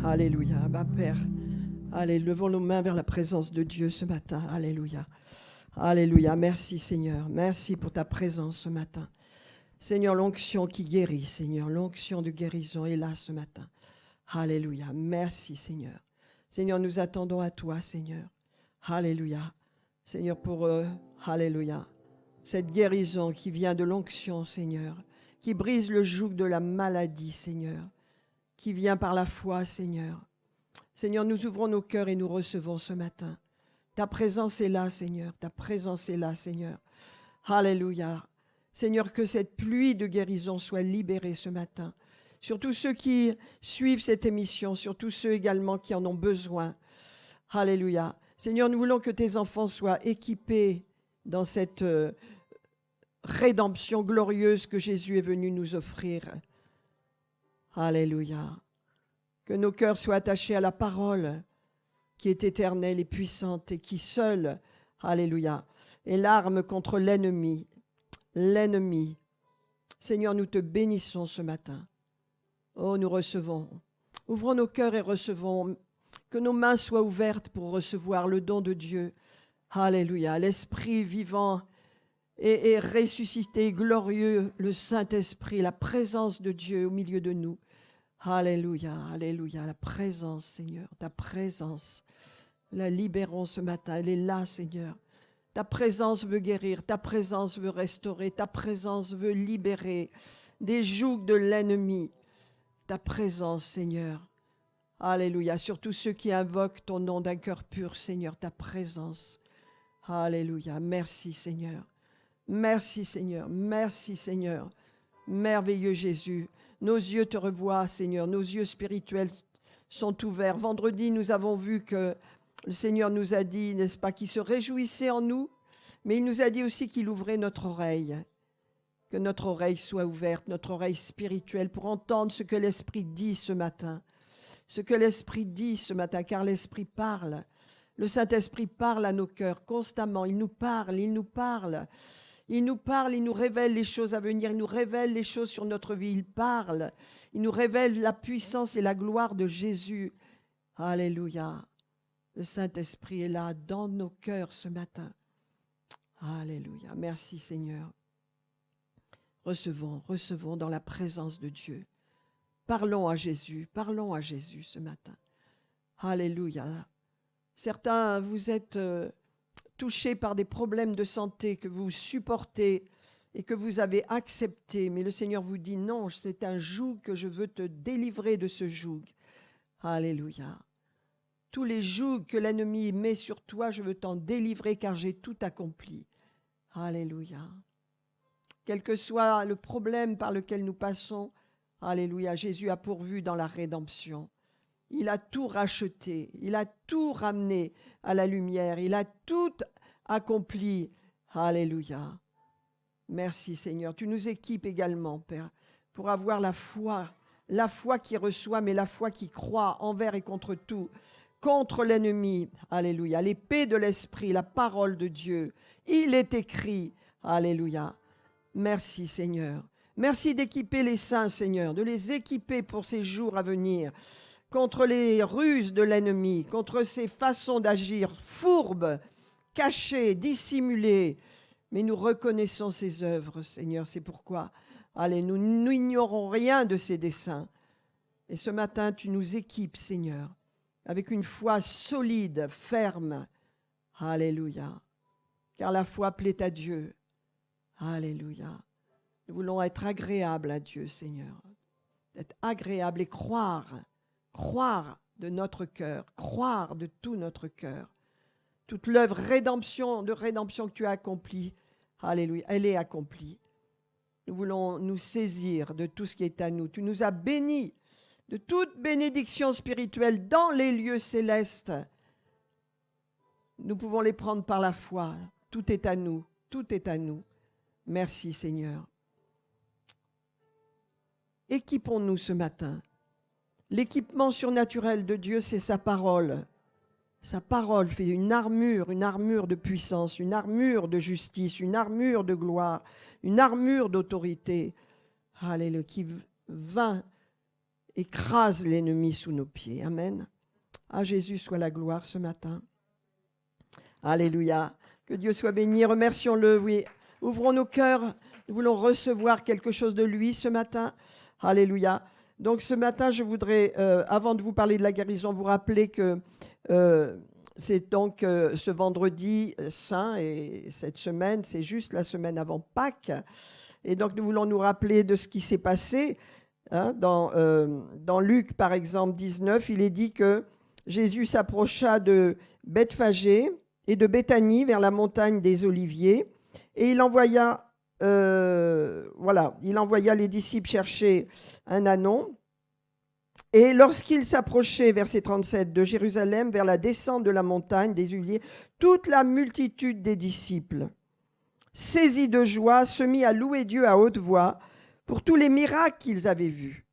Alléluia. Père, allez, levons nos mains vers la présence de Dieu ce matin. Alléluia. Alléluia. Merci Seigneur. Merci pour ta présence ce matin. Seigneur, l'onction qui guérit, Seigneur, l'onction de guérison est là ce matin. Alléluia. Merci Seigneur. Seigneur, nous attendons à toi, Seigneur. Alléluia. Seigneur, pour, alléluia, cette guérison qui vient de l'onction, Seigneur, qui brise le joug de la maladie, Seigneur, qui vient par la foi, Seigneur. Seigneur, nous ouvrons nos cœurs et nous recevons ce matin. Ta présence est là, Seigneur. Ta présence est là, Seigneur. Alléluia. Seigneur, que cette pluie de guérison soit libérée ce matin. Sur tous ceux qui suivent cette émission, sur tous ceux également qui en ont besoin. Alléluia. Seigneur, nous voulons que tes enfants soient équipés dans cette rédemption glorieuse que Jésus est venu nous offrir. Alléluia. Que nos cœurs soient attachés à la parole qui est éternelle et puissante et qui seule, alléluia, est l'arme contre l'ennemi. L'ennemi. Seigneur, nous te bénissons ce matin. Oh, nous recevons. Ouvrons nos cœurs et recevons. Que nos mains soient ouvertes pour recevoir le don de Dieu. Alléluia. L'Esprit vivant et ressuscité, glorieux, le Saint-Esprit, la présence de Dieu au milieu de nous. Alléluia, alléluia, la présence, Seigneur, ta présence. La libérons ce matin, elle est là, Seigneur. Ta présence veut guérir, ta présence veut restaurer, ta présence veut libérer des jougs de l'ennemi. Ta présence, Seigneur. Alléluia, surtout ceux qui invoquent ton nom d'un cœur pur, Seigneur, ta présence. Alléluia, merci, Seigneur. Merci, Seigneur, merci, Seigneur. Merveilleux Jésus. Nos yeux te revoient, Seigneur. Nos yeux spirituels sont ouverts. Vendredi, nous avons vu que le Seigneur nous a dit, n'est-ce pas, qu'il se réjouissait en nous, mais il nous a dit aussi qu'il ouvrait notre oreille. Que notre oreille soit ouverte, notre oreille spirituelle, pour entendre ce que l'Esprit dit ce matin. Ce que l'Esprit dit ce matin, car l'Esprit parle. Le Saint-Esprit parle à nos cœurs constamment. Il nous parle, il nous parle. Il nous parle, il nous révèle les choses à venir, il nous révèle les choses sur notre vie, il parle, il nous révèle la puissance et la gloire de Jésus. Alléluia. Le Saint-Esprit est là dans nos cœurs ce matin. Alléluia. Merci Seigneur. Recevons dans la présence de Dieu. Parlons à Jésus ce matin. Alléluia. Certains, vous êtes touchés par des problèmes de santé que vous supportez et que vous avez accepté, mais le Seigneur vous dit non, c'est un joug que je veux te délivrer de ce joug. Alléluia. Tous les jougs que l'ennemi met sur toi, je veux t'en délivrer car j'ai tout accompli. Alléluia. Quel que soit le problème par lequel nous passons, alléluia, Jésus a pourvu dans la rédemption. Il a tout racheté, il a tout ramené à la lumière, il a tout accompli. Alléluia. Merci Seigneur. Tu nous équipes également, Père, pour avoir la foi qui reçoit, mais la foi qui croit envers et contre tout, contre l'ennemi. Alléluia. L'épée de l'Esprit, la parole de Dieu. Il est écrit. Alléluia. Merci Seigneur. Merci d'équiper les saints, Seigneur, de les équiper pour ces jours à venir, contre les ruses de l'ennemi, contre ses façons d'agir fourbes, cachées, dissimulées. Mais nous reconnaissons ses œuvres, Seigneur, c'est pourquoi, allez, nous n'ignorons rien de ses desseins. Et ce matin, tu nous équipes, Seigneur, avec une foi solide, ferme. Alléluia. Car la foi plaît à Dieu. Alléluia. Nous voulons être agréables à Dieu, Seigneur. Être agréables et croire de notre cœur, croire de tout notre cœur. Toute l'œuvre de rédemption que tu as accomplie, alléluia, elle est accomplie. Nous voulons nous saisir de tout ce qui est à nous. Tu nous as bénis de toute bénédiction spirituelle dans les lieux célestes. Nous pouvons les prendre par la foi. Tout est à nous, tout est à nous. Merci Seigneur. Équipons-nous ce matin. L'équipement surnaturel de Dieu, c'est sa parole. Sa parole fait une armure de puissance, une armure de justice, une armure de gloire, une armure d'autorité. Alléluia, qui vint écrase l'ennemi sous nos pieds. Amen. À Jésus soit la gloire ce matin. Alléluia. Que Dieu soit béni. Remercions-le. Oui. Ouvrons nos cœurs. Nous voulons recevoir quelque chose de lui ce matin. Alléluia. Donc ce matin, je voudrais, avant de vous parler de la guérison, vous rappeler que c'est donc ce vendredi saint et cette semaine, c'est juste la semaine avant Pâques. Et donc nous voulons nous rappeler de ce qui s'est passé. Hein, dans Luc, par exemple, 19, il est dit que Jésus s'approcha de Bethphagée et de Béthanie vers la montagne des Oliviers. Et il envoya les disciples chercher un ânon. Et lorsqu'il s'approchait, verset 37, de Jérusalem, vers la descente de la montagne des Oliviers, toute la multitude des disciples, saisis de joie, se mit à louer Dieu à haute voix pour tous les miracles qu'ils avaient vus.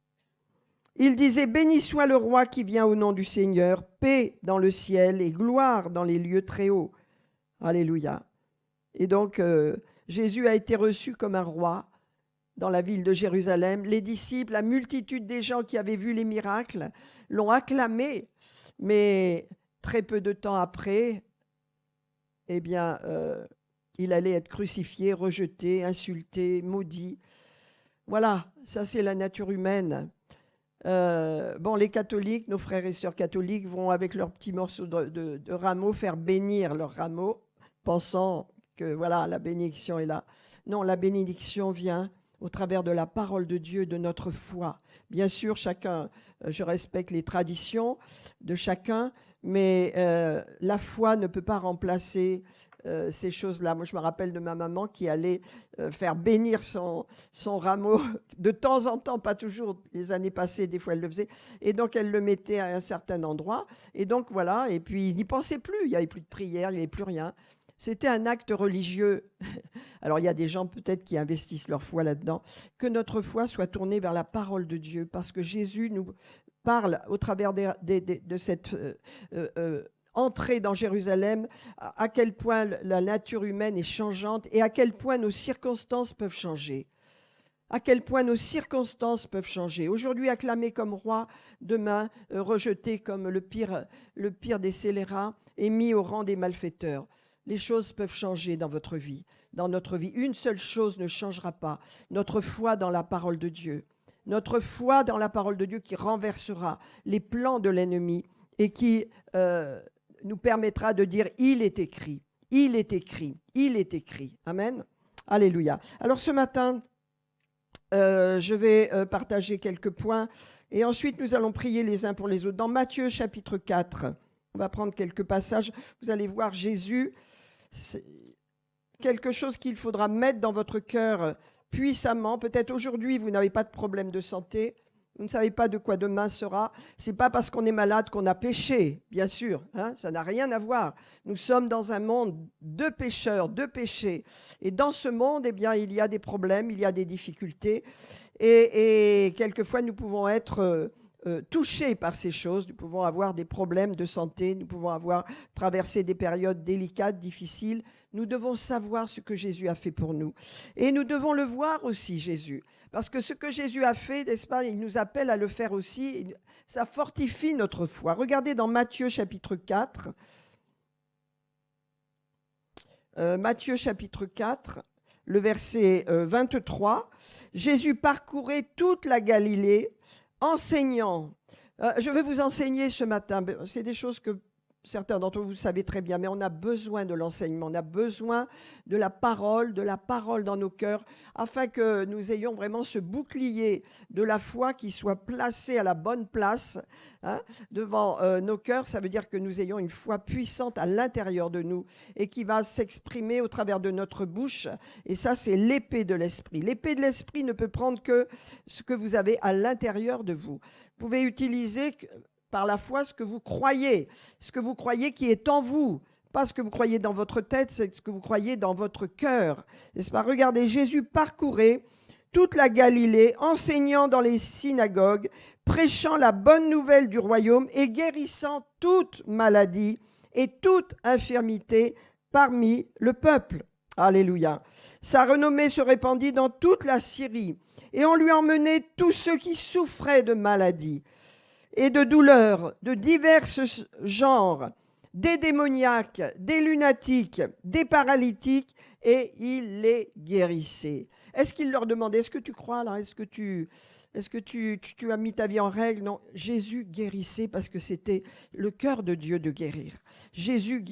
Ils disaient « Béni soit le roi qui vient au nom du Seigneur, paix dans le ciel et gloire dans les lieux très hauts. » Alléluia. Et donc, Jésus a été reçu comme un roi dans la ville de Jérusalem. Les disciples, la multitude des gens qui avaient vu les miracles l'ont acclamé. Mais très peu de temps après, eh bien, il allait être crucifié, rejeté, insulté, maudit. Voilà, ça c'est la nature humaine. Les catholiques, nos frères et sœurs catholiques vont avec leurs petits morceaux de rameaux faire bénir leurs rameaux, pensant que voilà, la bénédiction est là. Non, la bénédiction vient au travers de la parole de Dieu, de notre foi. Bien sûr, chacun, je respecte les traditions de chacun, mais la foi ne peut pas remplacer ces choses-là. Moi, je me rappelle de ma maman qui allait faire bénir son rameau de temps en temps, pas toujours, les années passées, des fois elle le faisait, et donc elle le mettait à un certain endroit, et donc voilà, et puis il n'y pensait plus, il n'y avait plus de prière, il n'y avait plus rien. C'était un acte religieux. Alors, il y a des gens peut-être qui investissent leur foi là-dedans. Que notre foi soit tournée vers la parole de Dieu, parce que Jésus nous parle au travers de cette entrée dans Jérusalem, à quel point la nature humaine est changeante et à quel point nos circonstances peuvent changer. À quel point nos circonstances peuvent changer. Aujourd'hui acclamé comme roi, demain rejeté comme le pire des scélérats et mis au rang des malfaiteurs. Les choses peuvent changer dans votre vie, dans notre vie. Une seule chose ne changera pas, notre foi dans la parole de Dieu. Notre foi dans la parole de Dieu qui renversera les plans de l'ennemi et qui nous permettra de dire « Il est écrit, il est écrit, il est écrit ». Amen. Alléluia. Alors ce matin, je vais partager quelques points et ensuite nous allons prier les uns pour les autres. Dans Matthieu chapitre 4, on va prendre quelques passages. Vous allez voir Jésus, c'est quelque chose qu'il faudra mettre dans votre cœur puissamment. Peut-être aujourd'hui, vous n'avez pas de problème de santé. Vous ne savez pas de quoi demain sera. Ce n'est pas parce qu'on est malade qu'on a péché, bien sûr. Hein, ça n'a rien à voir. Nous sommes dans un monde de pécheurs, de péchés. Et dans ce monde, eh bien, il y a des problèmes, il y a des difficultés. Et quelquefois, nous pouvons être touchés par ces choses. Nous pouvons avoir des problèmes de santé. Nous pouvons avoir traversé des périodes délicates, difficiles. Nous devons savoir ce que Jésus a fait pour nous. Et nous devons le voir aussi, Jésus. Parce que ce que Jésus a fait, n'est-ce pas, il nous appelle à le faire aussi. Ça fortifie notre foi. Regardez dans Matthieu chapitre 4. Matthieu chapitre 4, le verset 23. Jésus parcourait toute la Galilée, enseignant. Je vais vous enseigner ce matin. C'est des choses que certains d'entre vous savez très bien, mais on a besoin de l'enseignement, on a besoin de la parole dans nos cœurs, afin que nous ayons vraiment ce bouclier de la foi qui soit placé à la bonne place devant nos cœurs. Ça veut dire que nous ayons une foi puissante à l'intérieur de nous et qui va s'exprimer au travers de notre bouche. Et ça, c'est l'épée de l'esprit. L'épée de l'esprit ne peut prendre que ce que vous avez à l'intérieur de vous. Vous pouvez utiliser par la foi ce que vous croyez qui est en vous. Pas ce que vous croyez dans votre tête, c'est ce que vous croyez dans votre cœur. N'est-ce pas? Regardez, Jésus parcourait toute la Galilée, enseignant dans les synagogues, prêchant la bonne nouvelle du royaume et guérissant toute maladie et toute infirmité parmi le peuple. Alléluia. Sa renommée se répandit dans toute la Syrie Et on lui emmenait tous ceux qui souffraient de maladies et de douleurs de divers genres, des démoniaques, des lunatiques, des paralytiques, et il les guérissait. Est-ce qu'il leur demandait, est-ce que tu crois là? Est-ce que tu as mis ta vie en règle? Non, Jésus guérissait parce que c'était le cœur de Dieu de guérir. Jésus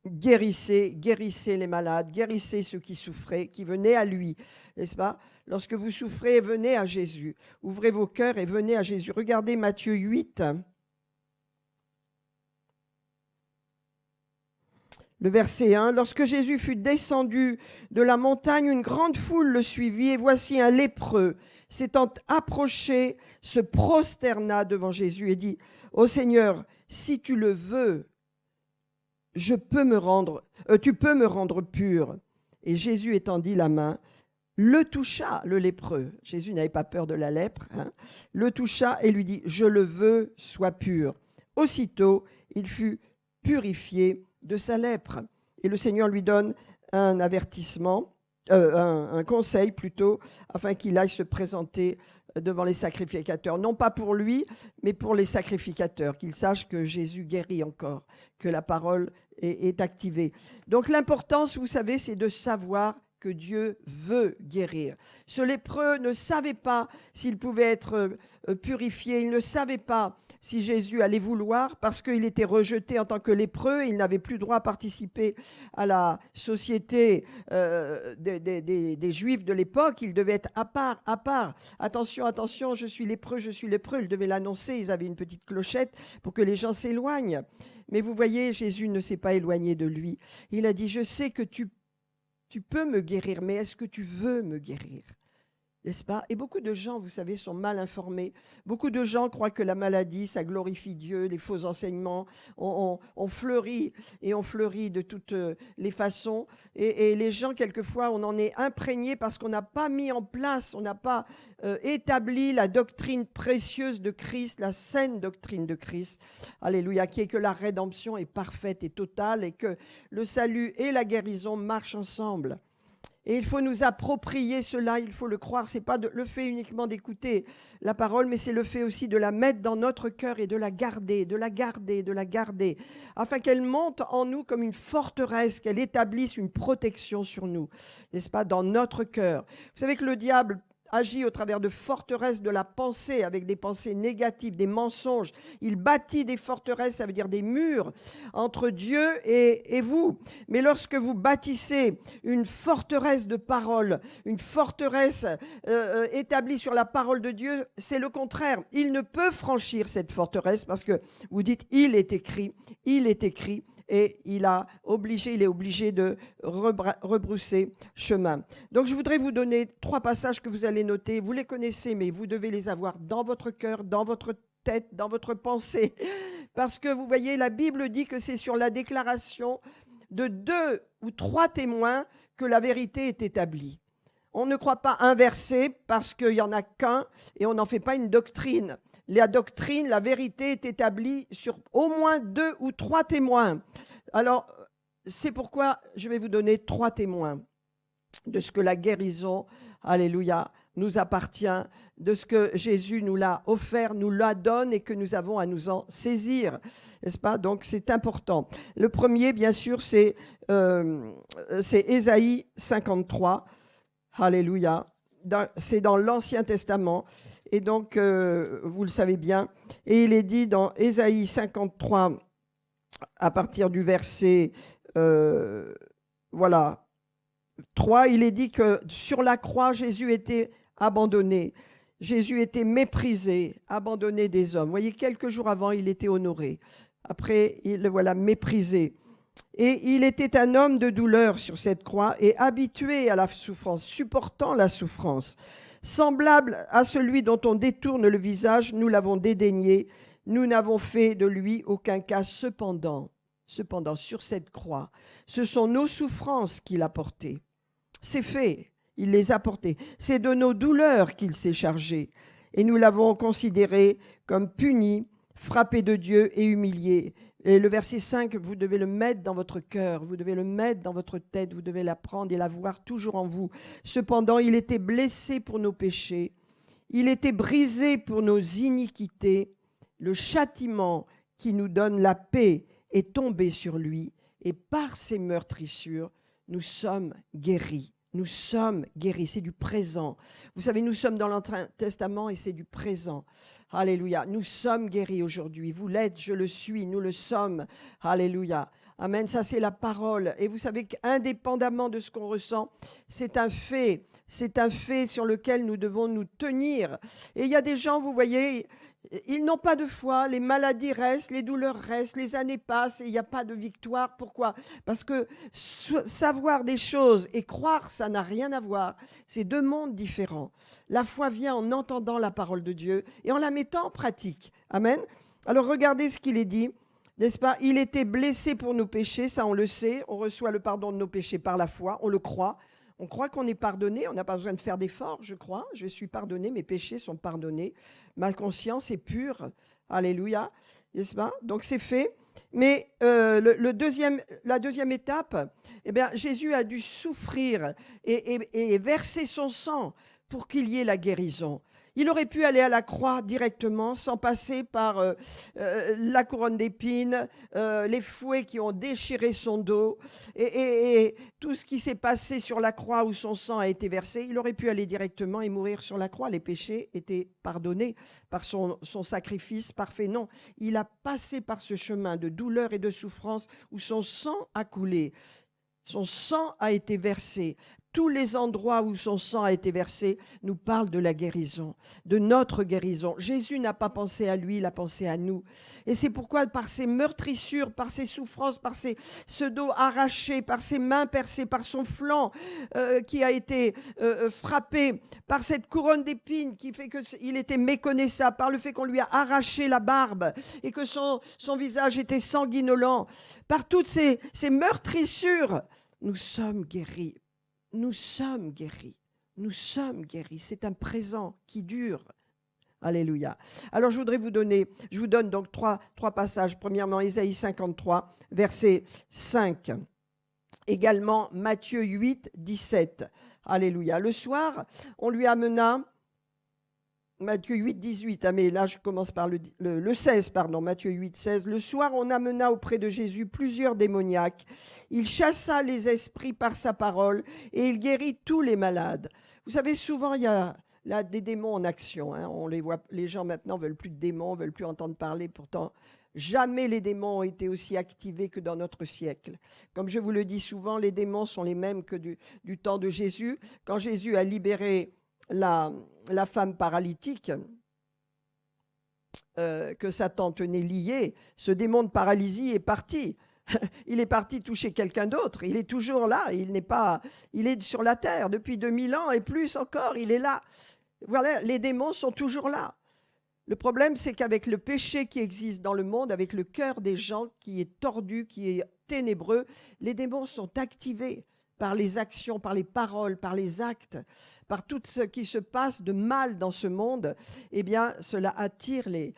guérissait les malades, guérissait ceux qui souffraient, qui venaient à lui, n'est-ce pas? Lorsque vous souffrez, venez à Jésus. Ouvrez vos cœurs et venez à Jésus. Regardez Matthieu 8. Le verset 1, « Lorsque Jésus fut descendu de la montagne, une grande foule le suivit, et voici un lépreux, s'étant approché, se prosterna devant Jésus et dit, « Ô Seigneur, si tu le veux, tu peux me rendre pur. » Et Jésus étendit la main, le toucha, le lépreux. Jésus n'avait pas peur de la lèpre, le toucha et lui dit, « Je le veux, sois pur. » Aussitôt, il fut purifié de sa lèpre. Et le Seigneur lui donne un avertissement, un conseil plutôt, afin qu'il aille se présenter devant les sacrificateurs. Non pas pour lui, mais pour les sacrificateurs, qu'ils sachent que Jésus guérit encore, que la parole est activée. Donc l'importance, vous savez, c'est de savoir que Dieu veut guérir. Ce lépreux ne savait pas s'il pouvait être purifié, il ne savait pas si Jésus allait vouloir, parce qu'il était rejeté en tant que lépreux, il n'avait plus droit à participer à la société des Juifs de l'époque, il devait être à part. Attention, attention, je suis lépreux, il devait l'annoncer, ils avaient une petite clochette pour que les gens s'éloignent. Mais vous voyez, Jésus ne s'est pas éloigné de lui. Il a dit, je sais que tu peux me guérir, mais est-ce que tu veux me guérir ? N'est-ce pas? Et beaucoup de gens, vous savez, sont mal informés. Beaucoup de gens croient que la maladie, ça glorifie Dieu. Les faux enseignements ont fleuri et ont fleuri de toutes les façons. Et les gens, quelquefois, on en est imprégné parce qu'on n'a pas mis en place, on n'a pas établi la doctrine précieuse de Christ, la saine doctrine de Christ. Alléluia, qui est que la rédemption est parfaite et totale et que le salut et la guérison marchent ensemble. Et il faut nous approprier cela, il faut le croire. Ce n'est pas le fait uniquement d'écouter la parole, mais c'est le fait aussi de la mettre dans notre cœur et de la garder, afin qu'elle monte en nous comme une forteresse, qu'elle établisse une protection sur nous, n'est-ce pas, dans notre cœur. Vous savez que le diable agit au travers de forteresses de la pensée, avec des pensées négatives, des mensonges. Il bâtit des forteresses, ça veut dire des murs, entre Dieu et vous. Mais lorsque vous bâtissez une forteresse de parole, une forteresse établie sur la parole de Dieu, c'est le contraire. Il ne peut franchir cette forteresse parce que vous dites, il est écrit, et il est obligé de rebrousser chemin. Donc je voudrais vous donner 3 passages que vous allez noter. Vous les connaissez, mais vous devez les avoir dans votre cœur, dans votre tête, dans votre pensée. Parce que vous voyez, la Bible dit que c'est sur la déclaration de 2 ou 3 témoins que la vérité est établie. On ne croit pas un verset parce qu'il n'y en a qu'un et on n'en fait pas une doctrine. La doctrine, la vérité est établie sur au moins 2 ou 3 témoins. Alors, c'est pourquoi je vais vous donner 3 témoins de ce que la guérison, alléluia, nous appartient, de ce que Jésus nous l'a offert, nous la donne et que nous avons à nous en saisir, n'est-ce pas? Donc, c'est important. Le premier, bien sûr, c'est Ésaïe 53, alléluia. C'est dans l'Ancien Testament. Et donc, vous le savez bien, et il est dit dans Ésaïe 53, à partir du verset 3, il est dit que sur la croix, Jésus était abandonné, Jésus était méprisé, abandonné des hommes. Vous voyez, quelques jours avant, il était honoré. Après, il le voilà méprisé. Et il était un homme de douleur sur cette croix et habitué à la souffrance, supportant la souffrance. Semblable à celui dont on détourne le visage, nous l'avons dédaigné, nous n'avons fait de lui aucun cas. Cependant, sur cette croix, ce sont nos souffrances qu'il a portées. C'est fait, il les a portées. C'est de nos douleurs qu'il s'est chargé. Et nous l'avons considéré comme puni, frappé de Dieu et humilié. Et le verset 5, vous devez le mettre dans votre cœur, vous devez le mettre dans votre tête, vous devez l'apprendre et la voir toujours en vous. Cependant, il était blessé pour nos péchés, Il était brisé pour nos iniquités. Le châtiment qui nous donne la paix est tombé sur lui. Et par ses meurtrissures, nous sommes guéris. Nous sommes guéris. C'est du présent. Vous savez, nous sommes dans l'Ancien Testament et c'est du présent. Alléluia. Nous sommes guéris aujourd'hui. Vous l'êtes, je le suis, nous le sommes. Alléluia. Amen. Ça, c'est la parole. Et vous savez qu'indépendamment de ce qu'on ressent, c'est un fait. C'est un fait sur lequel nous devons nous tenir. Et il y a des gens, vous voyez, ils n'ont pas de foi, les maladies restent, les douleurs restent, les années passent et il n'y a pas de victoire. Pourquoi? Parce que savoir des choses et croire, ça n'a rien à voir. C'est deux mondes différents. La foi vient en entendant la parole de Dieu et en la mettant en pratique. Amen. Alors regardez ce qu'il est dit, n'est-ce pas? Il était blessé pour nos péchés, ça on le sait. On reçoit le pardon de nos péchés par la foi, on le croit. On croit qu'on est pardonné, on n'a pas besoin de faire d'efforts, je crois. Je suis pardonné, mes péchés sont pardonnés. Ma conscience est pure. Alléluia. N'est-ce pas? Donc c'est fait. Mais la deuxième étape, eh bien, Jésus a dû souffrir et verser son sang pour qu'il y ait la guérison. Il aurait pu aller à la croix directement sans passer par la couronne d'épines, les fouets qui ont déchiré son dos et tout ce qui s'est passé sur la croix où son sang a été versé. Il aurait pu aller directement et mourir sur la croix. Les péchés étaient pardonnés par son sacrifice parfait. Non, il a passé par ce chemin de douleur et de souffrance où son sang a coulé. Son sang a été versé. Tous les endroits où son sang a été versé nous parlent de la guérison, de notre guérison. Jésus n'a pas pensé à lui, il a pensé à nous. Et c'est pourquoi par ses meurtrissures, par ses souffrances, par ce dos arraché, par ses mains percées, par son flanc qui a été frappé, par cette couronne d'épines qui fait qu'il était méconnaissable, par le fait qu'on lui a arraché la barbe et que son visage était sanguinolent, par toutes ces meurtrissures, nous sommes guéris. Nous sommes guéris. Nous sommes guéris. C'est un présent qui dure. Alléluia. Alors, je vous donne donc trois passages. Premièrement, Ésaïe 53, verset 5. Également, Matthieu 8, 17. Alléluia. Le soir, on lui amena... Matthieu 8, 18, mais là je commence par le 16, pardon, Matthieu 8, 16. Le soir, on amena auprès de Jésus plusieurs démoniaques. Il chassa les esprits par sa parole et il guérit tous les malades. Vous savez, souvent, il y a là des démons en action. Hein. On les voit, les gens maintenant ne veulent plus de démons, ne veulent plus entendre parler. Pourtant, jamais les démons ont été aussi activés que dans notre siècle. Comme je vous le dis souvent, les démons sont les mêmes que du temps de Jésus. Quand Jésus a libéré la femme paralytique que Satan tenait liée, ce démon de paralysie est parti. Il est parti toucher quelqu'un d'autre. Il est toujours là. Il est sur la terre depuis 2000 ans et plus encore. Il est là. Voilà, les démons sont toujours là. Le problème, c'est qu'avec le péché qui existe dans le monde, avec le cœur des gens qui est tordu, qui est ténébreux, les démons sont activés par les actions, par les paroles, par les actes, par tout ce qui se passe de mal dans ce monde, eh bien, cela attire les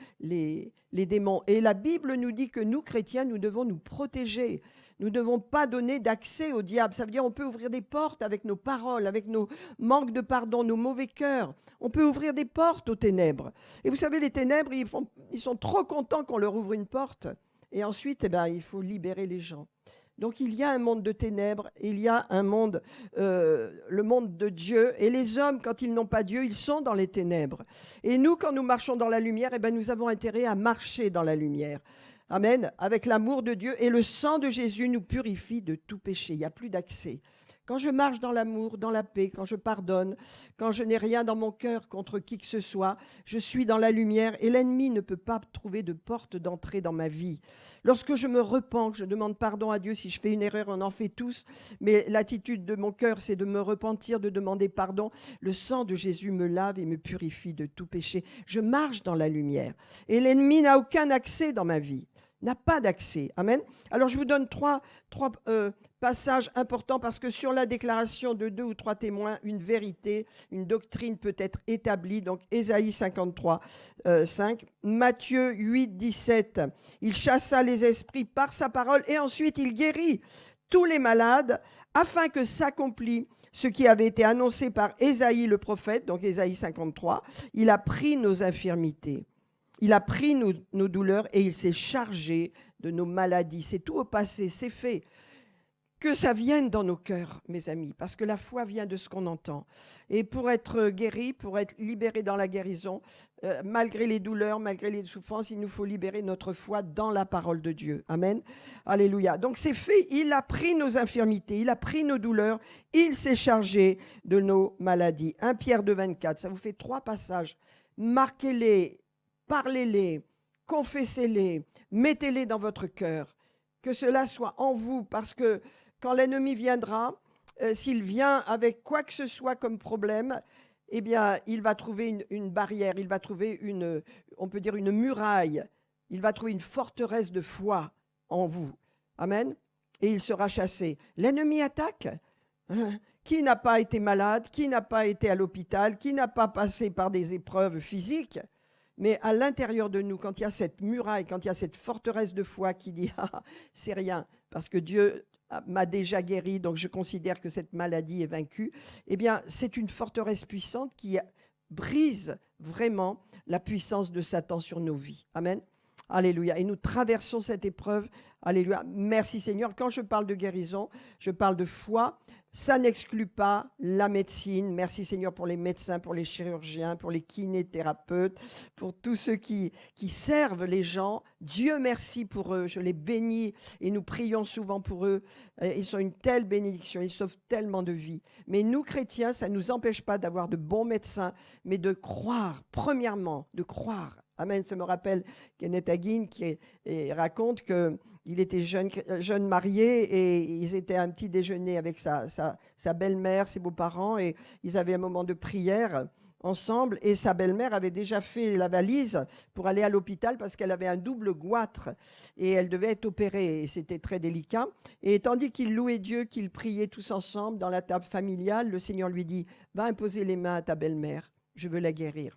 démons. Et la Bible nous dit que nous, chrétiens, nous devons nous protéger. Nous ne devons pas donner d'accès au diable. Ça veut dire qu'on peut ouvrir des portes avec nos paroles, avec nos manques de pardon, nos mauvais cœurs. On peut ouvrir des portes aux ténèbres. Et vous savez, les ténèbres, ils sont trop contents qu'on leur ouvre une porte. Et ensuite, eh bien, il faut libérer les gens. Donc il y a un monde de ténèbres, il y a un monde, le monde de Dieu. Et les hommes, quand ils n'ont pas Dieu, ils sont dans les ténèbres. Et nous, quand nous marchons dans la lumière, eh bien, nous avons intérêt à marcher dans la lumière. Amen. Avec l'amour de Dieu. Et le sang de Jésus nous purifie de tout péché. Il n'y a plus d'accès. Quand je marche dans l'amour, dans la paix, quand je pardonne, quand je n'ai rien dans mon cœur contre qui que ce soit, je suis dans la lumière et l'ennemi ne peut pas trouver de porte d'entrée dans ma vie. Lorsque je me repens, je demande pardon à Dieu si je fais une erreur, on en fait tous, mais l'attitude de mon cœur, c'est de me repentir, de demander pardon. Le sang de Jésus me lave et me purifie de tout péché. Je marche dans la lumière et l'ennemi n'a aucun accès dans ma vie. N'a pas d'accès. Amen. Alors, je vous donne trois passages importants parce que sur la déclaration de 2 ou 3 témoins, une vérité, une doctrine peut être établie. Donc, Ésaïe 53, 5. Matthieu 8, 17. Il chassa les esprits par sa parole et ensuite il guérit tous les malades afin que s'accomplisse ce qui avait été annoncé par Ésaïe le prophète, donc Ésaïe 53. Il a pris nos infirmités, il a pris nos douleurs et il s'est chargé de nos maladies. C'est tout au passé, c'est fait. Que ça vienne dans nos cœurs, mes amis, parce que la foi vient de ce qu'on entend. Et pour être guéri, pour être libéré dans la guérison, malgré les douleurs, malgré les souffrances, il nous faut libérer notre foi dans la parole de Dieu. Amen. Alléluia. Donc c'est fait, il a pris nos infirmités, il a pris nos douleurs, il s'est chargé de nos maladies. 1 Pierre 2, 24, ça vous fait 3 passages. Marquez-les, parlez-les, confessez-les, mettez-les dans votre cœur. Que cela soit en vous, parce que quand l'ennemi viendra, s'il vient avec quoi que ce soit comme problème, eh bien, il va trouver une barrière, il va trouver on peut dire une muraille, il va trouver une forteresse de foi en vous. Amen. Et il sera chassé. L'ennemi attaque. Qui n'a pas été malade, qui n'a pas été à l'hôpital, qui n'a pas passé par des épreuves physiques, mais à l'intérieur de nous, quand il y a cette muraille, quand il y a cette forteresse de foi qui dit « Ah, c'est rien, parce que Dieu m'a déjà guéri, donc je considère que cette maladie est vaincue », eh bien, c'est une forteresse puissante qui brise vraiment la puissance de Satan sur nos vies. Amen. Alléluia. Et nous traversons cette épreuve. Alléluia. Merci Seigneur. Quand je parle de guérison, je parle de foi. Ça n'exclut pas la médecine. Merci Seigneur pour les médecins, pour les chirurgiens, pour les kinésithérapeutes, pour tous ceux qui servent les gens. Dieu merci pour eux. Je les bénis et nous prions souvent pour eux. Ils sont une telle bénédiction. Ils sauvent tellement de vies. Mais nous, chrétiens, ça ne nous empêche pas d'avoir de bons médecins, mais de croire, premièrement, de croire. Amen. Ça me rappelle Kenneth Hagin qui raconte qu'il était jeune marié et ils étaient à un petit déjeuner avec sa belle-mère, ses beaux-parents, et ils avaient un moment de prière ensemble. Et sa belle-mère avait déjà fait la valise pour aller à l'hôpital parce qu'elle avait un double goitre et elle devait être opérée. Et c'était très délicat. Et tandis qu'ils louaient Dieu, qu'ils priaient tous ensemble dans la table familiale, le Seigneur lui dit « Va imposer les mains à ta belle-mère, je veux la guérir. »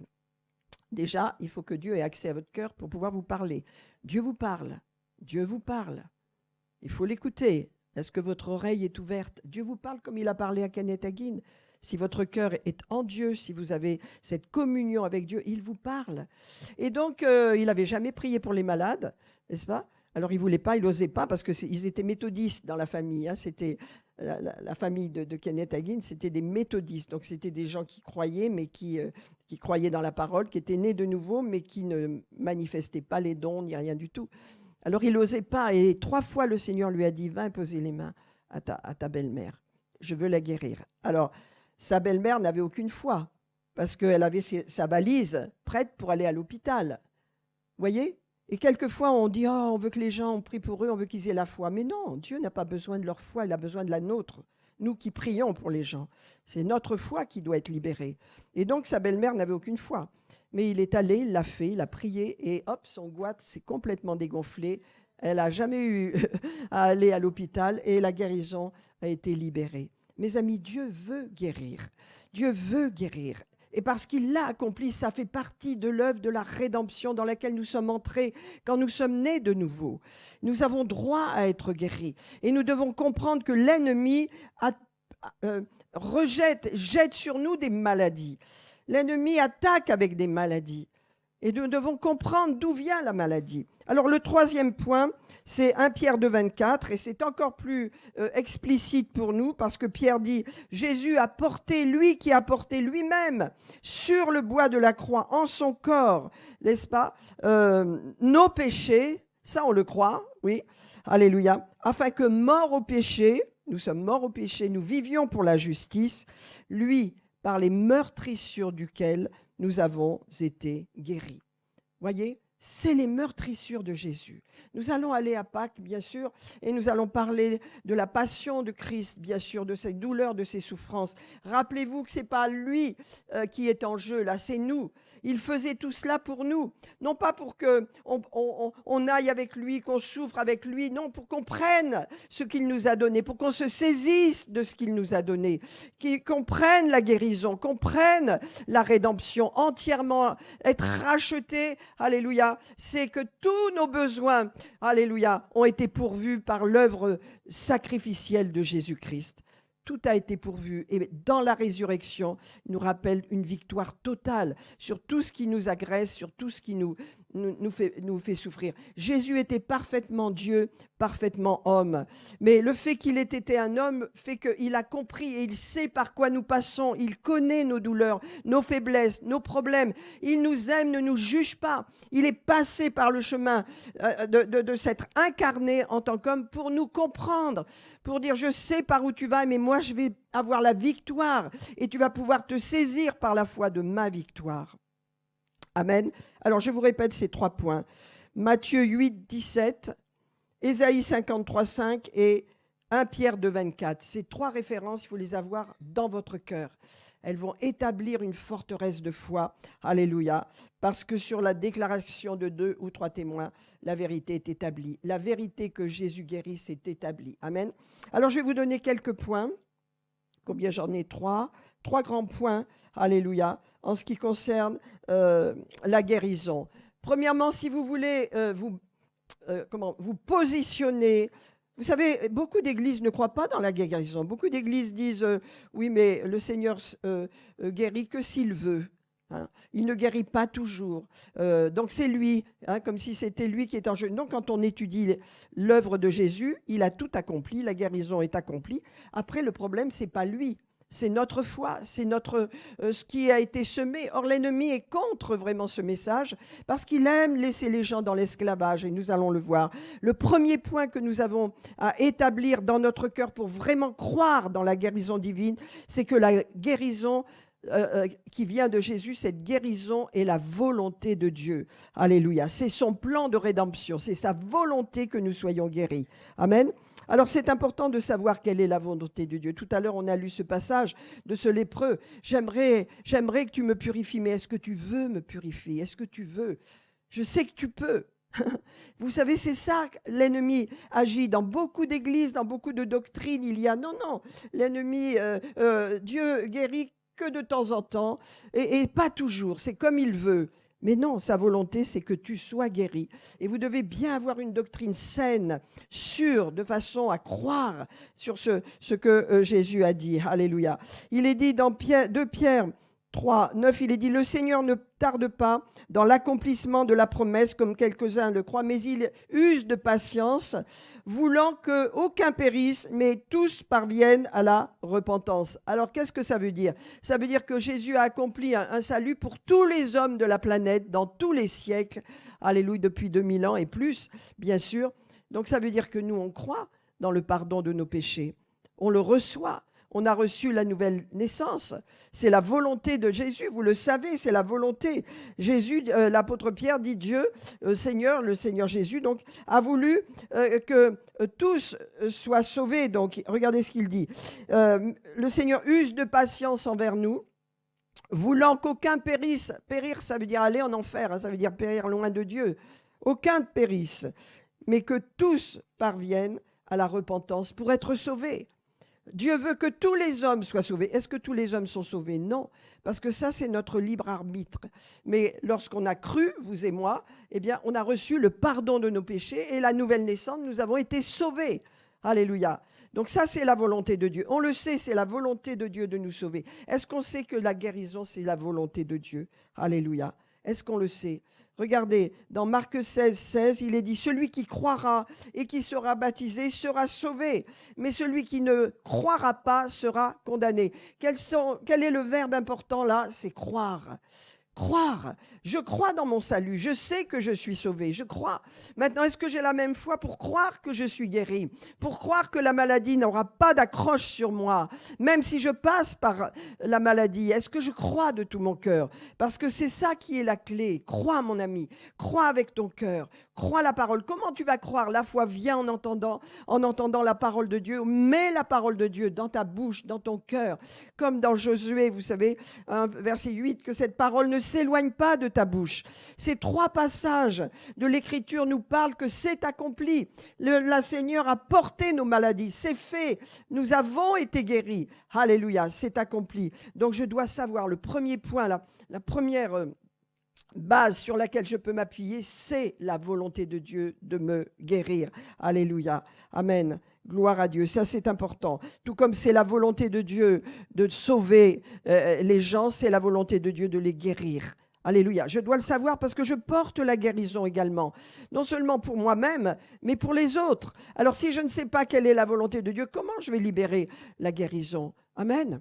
Déjà, il faut que Dieu ait accès à votre cœur pour pouvoir vous parler. Dieu vous parle. Dieu vous parle. Il faut l'écouter. Est-ce que votre oreille est ouverte? Dieu vous parle comme il a parlé à Kenneth Hagin. Si votre cœur est en Dieu, si vous avez cette communion avec Dieu, il vous parle. Et donc, il n'avait jamais prié pour les malades, n'est-ce pas? Alors, il ne voulait pas, il n'osait pas, parce qu'ils étaient méthodistes dans la famille. Hein. C'était la famille de Kenneth Hagin, c'était des méthodistes. Donc, c'était des gens qui croyaient, mais qui croyaient dans la parole, qui étaient nés de nouveau, mais qui ne manifestaient pas les dons, ni rien du tout. Alors, il n'osait pas. Et 3 fois, le Seigneur lui a dit, va imposer les mains à ta belle-mère. Je veux la guérir. Alors, sa belle-mère n'avait aucune foi, parce qu'elle avait sa valise prête pour aller à l'hôpital. Vous voyez? Et quelquefois, on dit, oh, on veut que les gens, on prie pour eux, on veut qu'ils aient la foi. Mais non, Dieu n'a pas besoin de leur foi, il a besoin de la nôtre. Nous qui prions pour les gens. C'est notre foi qui doit être libérée. Et donc, sa belle-mère n'avait aucune foi. Mais il est allé, il l'a fait, il a prié, et hop, son goitre s'est complètement dégonflé. Elle n'a jamais eu à aller à l'hôpital, et la guérison a été libérée. Mes amis, Dieu veut guérir. Dieu veut guérir. Et parce qu'il l'a accompli, ça fait partie de l'œuvre de la rédemption dans laquelle nous sommes entrés quand nous sommes nés de nouveau. Nous avons droit à être guéris. Et nous devons comprendre que l'ennemi jette sur nous des maladies. L'ennemi attaque avec des maladies. Et nous devons comprendre d'où vient la maladie. Alors le 3e point, c'est 1 Pierre 2, 24, et c'est encore plus explicite pour nous, parce que Pierre dit, Jésus a porté, lui qui a porté lui-même sur le bois de la croix, en son corps, n'est-ce pas, nos péchés, ça on le croit, oui, alléluia, afin que mort au péché, nous sommes morts au péché, nous vivions pour la justice, lui, par les meurtrissures duquel nous avons été guéris. Voyez, c'est les meurtrissures de Jésus. Nous allons aller à Pâques, bien sûr, et nous allons parler de la passion de Christ, bien sûr, de ses douleurs, de ses souffrances. Rappelez-vous que ce n'est pas lui qui est en jeu, là, c'est nous. Il faisait tout cela pour nous. Non pas pour qu'on aille avec lui, qu'on souffre avec lui, non, pour qu'on prenne ce qu'il nous a donné, pour qu'on se saisisse de ce qu'il nous a donné, qu'on prenne la guérison, qu'on prenne la rédemption entièrement, être racheté, alléluia. C'est que tous nos besoins, alléluia, ont été pourvus par l'œuvre sacrificielle de Jésus-Christ. tout a été pourvu. Et dans la résurrection, il nous rappelle une victoire totale sur tout ce qui nous agresse, sur tout ce qui nous fait souffrir. Jésus était parfaitement Dieu, parfaitement homme. Mais le fait qu'il ait été un homme fait qu'il a compris et il sait par quoi nous passons. Il connaît nos douleurs, nos faiblesses, nos problèmes. Il nous aime, ne nous juge pas. Il est passé par le chemin de s'être incarné en tant qu'homme pour nous comprendre, pour dire je sais par où tu vas, mais moi je vais avoir la victoire et tu vas pouvoir te saisir par la foi de ma victoire. Amen. Alors je vous répète ces 3 points. Matthieu 8, 17, Ésaïe 53, 5 et 1 Pierre 2, 24. Ces 3 références, il faut les avoir dans votre cœur. Elles vont établir une forteresse de foi. Alléluia. Parce que sur la déclaration de 2 ou 3 témoins, la vérité est établie. La vérité que Jésus guérit, c'est établie. Amen. Alors, je vais vous donner quelques points. Combien j'en ai? 3. 3 grands points. Alléluia. En ce qui concerne la guérison. Premièrement, si vous voulez vous positionner. Vous savez, beaucoup d'églises ne croient pas dans la guérison. Beaucoup d'églises disent oui, mais le Seigneur guérit que s'il veut. Hein. Il ne guérit pas toujours. Donc c'est lui, hein, comme si c'était lui qui est en jeu. Donc quand on étudie l'œuvre de Jésus, il a tout accompli, la guérison est accomplie. Après, le problème, c'est pas lui. C'est notre foi, c'est ce qui a été semé. Or, l'ennemi est contre vraiment ce message parce qu'il aime laisser les gens dans l'esclavage et nous allons le voir. Le premier point que nous avons à établir dans notre cœur pour vraiment croire dans la guérison divine, c'est que la guérison qui vient de Jésus, cette guérison est la volonté de Dieu. Alléluia. C'est son plan de rédemption, c'est sa volonté que nous soyons guéris. Amen. Alors, c'est important de savoir quelle est la volonté de Dieu. Tout à l'heure, on a lu ce passage de ce lépreux. J'aimerais que tu me purifies, mais est-ce que tu veux me purifier? Est-ce que tu veux? Je sais que tu peux. Vous savez, c'est ça, l'ennemi agit dans beaucoup d'églises, dans beaucoup de doctrines. Il y a, non, l'ennemi, Dieu guérit que de temps en temps et pas toujours. C'est comme il veut. Mais non, sa volonté, c'est que tu sois guéri. Et vous devez bien avoir une doctrine saine, sûre, de façon à croire sur ce que Jésus a dit. Alléluia. Il est dit dans 2 Pierre 3, 9, il est dit « Le Seigneur ne tarde pas dans l'accomplissement de la promesse, comme quelques-uns le croient, mais il use de patience, voulant qu'aucun périsse, mais tous parviennent à la repentance. » Alors, qu'est-ce que ça veut dire? Ça veut dire que Jésus a accompli un salut pour tous les hommes de la planète, dans tous les siècles. Alléluia, depuis 2000 ans et plus, bien sûr. Donc, ça veut dire que nous, on croit dans le pardon de nos péchés. On le reçoit. On a reçu la nouvelle naissance. C'est la volonté de Jésus, vous le savez, c'est la volonté. Jésus, l'apôtre Pierre dit Dieu, Seigneur, le Seigneur Jésus, donc, a voulu que tous soient sauvés. Donc, regardez ce qu'il dit. Le Seigneur use de patience envers nous, voulant qu'aucun périsse. Périr, ça veut dire aller en enfer, hein, ça veut dire périr loin de Dieu. Aucun périsse, mais que tous parviennent à la repentance pour être sauvés. Dieu veut que tous les hommes soient sauvés. Est-ce que tous les hommes sont sauvés? Non, parce que ça, c'est notre libre arbitre. Mais lorsqu'on a cru, vous et moi, eh bien, on a reçu le pardon de nos péchés et la nouvelle naissance, nous avons été sauvés. Alléluia. Donc ça, c'est la volonté de Dieu. On le sait, c'est la volonté de Dieu de nous sauver. Est-ce qu'on sait que la guérison, c'est la volonté de Dieu? Alléluia. Est-ce qu'on le sait? Regardez, dans Marc 16, 16, il est dit « Celui qui croira et qui sera baptisé sera sauvé, mais celui qui ne croira pas sera condamné. » Quel est le verbe important là? C'est croire. Croire. Je crois dans mon salut. Je sais que je suis sauvé. Je crois. Maintenant, est-ce que j'ai la même foi pour croire que je suis guéri? Pour croire que la maladie n'aura pas d'accroche sur moi, même si je passe par la maladie? Est-ce que je crois de tout mon cœur? Parce que c'est ça qui est la clé. Crois, mon ami. Crois avec ton cœur. Crois la parole. Comment tu vas croire? La foi vient en entendant la parole de Dieu. Mets la parole de Dieu dans ta bouche, dans ton cœur. Comme dans Josué, vous savez, verset 8, que cette parole ne s'éloigne pas de ta bouche. Ces 3 passages de l'Écriture nous parlent que c'est accompli. Le Seigneur a porté nos maladies. C'est fait. Nous avons été guéris. Alléluia. C'est accompli. Donc, je dois savoir le premier point, la première base sur laquelle je peux m'appuyer, c'est la volonté de Dieu de me guérir. Alléluia. Amen. Gloire à Dieu. Ça, c'est important. Tout comme c'est la volonté de Dieu de sauver les gens, c'est la volonté de Dieu de les guérir. Alléluia. Je dois le savoir parce que je porte la guérison également. Non seulement pour moi-même, mais pour les autres. Alors, si je ne sais pas quelle est la volonté de Dieu, comment je vais libérer la guérison? Amen.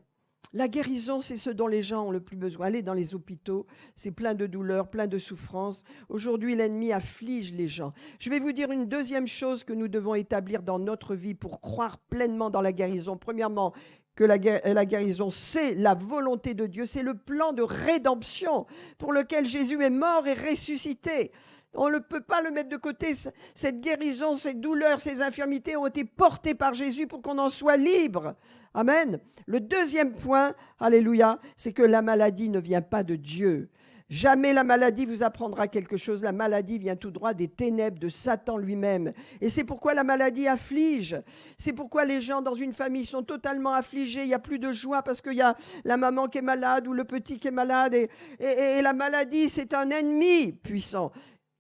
La guérison, c'est ce dont les gens ont le plus besoin. Allez dans les hôpitaux, c'est plein de douleurs, plein de souffrances. Aujourd'hui, l'ennemi afflige les gens. Je vais vous dire une deuxième chose que nous devons établir dans notre vie pour croire pleinement dans la guérison. Premièrement, que la guérison, c'est la volonté de Dieu, c'est le plan de rédemption pour lequel Jésus est mort et ressuscité. On ne peut pas le mettre de côté. Cette guérison, ces douleurs, ces infirmités ont été portées par Jésus pour qu'on en soit libre. Amen. Le deuxième point, alléluia, c'est que la maladie ne vient pas de Dieu. Jamais la maladie vous apprendra quelque chose. La maladie vient tout droit des ténèbres de Satan lui-même. Et c'est pourquoi la maladie afflige. C'est pourquoi les gens dans une famille sont totalement affligés. Il n'y a plus de joie parce qu'il y a la maman qui est malade ou le petit qui est malade. Et la maladie, c'est un ennemi puissant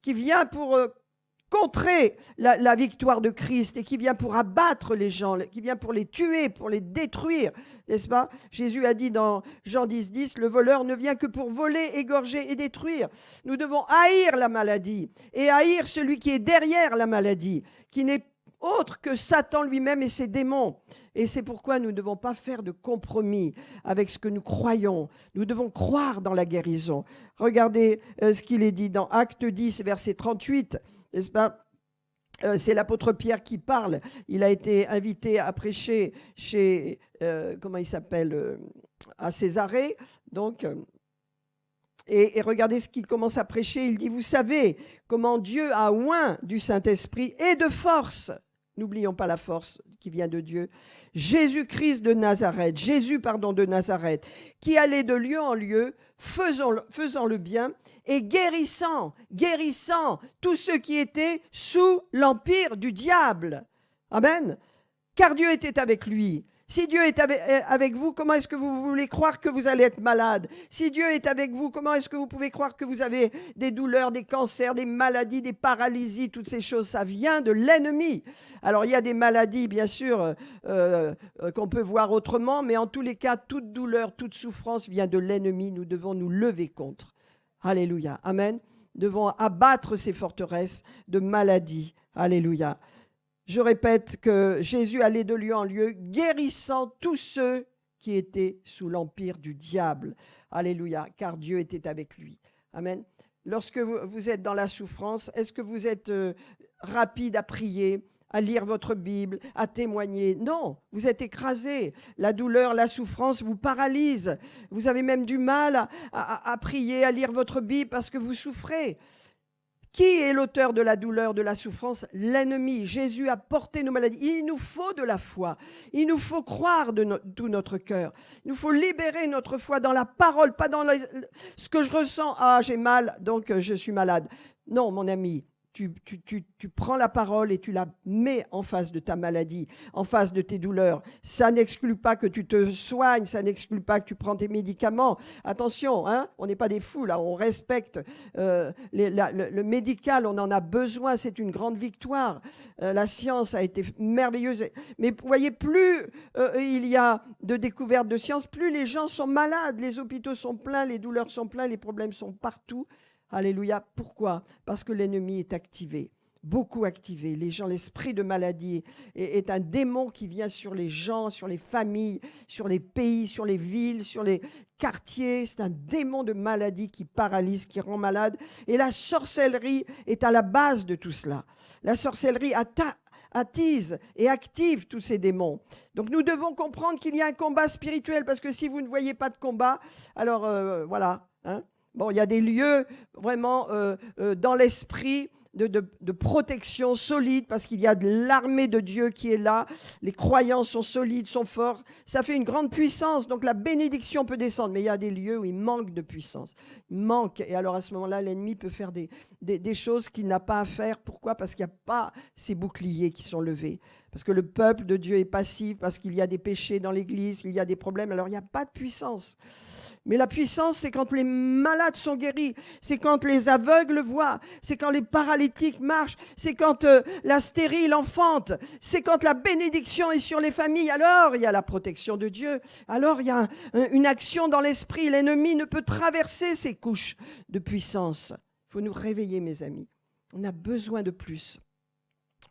qui vient pour contrer la victoire de Christ et qui vient pour abattre les gens, qui vient pour les tuer, pour les détruire, n'est-ce pas? Jésus a dit dans Jean 10, 10, le voleur ne vient que pour voler, égorger et détruire. Nous devons haïr la maladie et haïr celui qui est derrière la maladie, qui n'est autre que Satan lui-même et ses démons. Et c'est pourquoi nous ne devons pas faire de compromis avec ce que nous croyons. Nous devons croire dans la guérison. Regardez ce qu'il est dit dans Acte 10, verset 38, n'est-ce pas? C'est l'apôtre Pierre qui parle. Il a été invité à prêcher chez, comment il s'appelle, à Césarée. Donc, et regardez ce qu'il commence à prêcher. Il dit, vous savez comment Dieu a oint du Saint-Esprit et de force. N'oublions pas la force qui vient de Dieu. Jésus de Nazareth, qui allait de lieu en lieu, faisant le bien et guérissant tous ceux qui étaient sous l'empire du diable. Amen. Car Dieu était avec lui. Si Dieu est avec vous, comment est-ce que vous voulez croire que vous allez être malade? Si Dieu est avec vous, comment est-ce que vous pouvez croire que vous avez des douleurs, des cancers, des maladies, des paralysies? Toutes ces choses, ça vient de l'ennemi. Alors, il y a des maladies, bien sûr, qu'on peut voir autrement, mais en tous les cas, toute douleur, toute souffrance vient de l'ennemi. Nous devons nous lever contre. Alléluia. Amen. Nous devons abattre ces forteresses de maladies. Alléluia. Je répète que Jésus allait de lieu en lieu, guérissant tous ceux qui étaient sous l'empire du diable. Alléluia, car Dieu était avec lui. Amen. Lorsque vous êtes dans la souffrance, est-ce que vous êtes rapide à prier, à lire votre Bible, à témoigner? Non, vous êtes écrasé. La douleur, la souffrance vous paralyse. Vous avez même du mal à prier, à lire votre Bible parce que vous souffrez. Qui est l'auteur de la douleur, de la souffrance? L'ennemi. Jésus a porté nos maladies. Il nous faut de la foi. Il nous faut croire de tout notre cœur. Il nous faut libérer notre foi dans la parole, pas dans ce que je ressens. Ah, j'ai mal, donc je suis malade. Non, mon ami. Tu prends la parole et tu la mets en face de ta maladie, en face de tes douleurs. Ça n'exclut pas que tu te soignes, ça n'exclut pas que tu prends tes médicaments. Attention, hein, on n'est pas des fous là, on respecte le médical, on en a besoin, c'est une grande victoire. La science a été merveilleuse. Mais vous voyez, plus il y a de découvertes de science, plus les gens sont malades, les hôpitaux sont pleins, les douleurs sont pleins, les problèmes sont partout. Alléluia. Pourquoi? Parce que l'ennemi est activé, beaucoup activé. Les gens, l'esprit de maladie est un démon qui vient sur les gens, sur les familles, sur les pays, sur les villes, sur les quartiers. C'est un démon de maladie qui paralyse, qui rend malade. Et la sorcellerie est à la base de tout cela. La sorcellerie attise et active tous ces démons. Donc nous devons comprendre qu'il y a un combat spirituel, parce que si vous ne voyez pas de combat, alors voilà, hein. Bon, il y a des lieux vraiment dans l'esprit, de protection solide, parce qu'il y a de l'armée de Dieu qui est là. Les croyants sont solides, sont forts. Ça fait une grande puissance. Donc la bénédiction peut descendre. Mais il y a des lieux où il manque de puissance. Il manque. Et alors à ce moment-là, l'ennemi peut faire des choses qu'il n'a pas à faire. Pourquoi? Parce qu'il n'y a pas ces boucliers qui sont levés. Parce que le peuple de Dieu est passif, parce qu'il y a des péchés dans l'Église, il y a des problèmes. Alors il n'y a pas de puissance. Mais la puissance, c'est quand les malades sont guéris, c'est quand les aveugles voient, c'est quand les paralytiques marchent, c'est quand la stérile enfante, c'est quand la bénédiction est sur les familles. Alors il y a la protection de Dieu, alors il y a une action dans l'esprit. L'ennemi ne peut traverser ces couches de puissance. Il faut nous réveiller, mes amis. On a besoin de plus.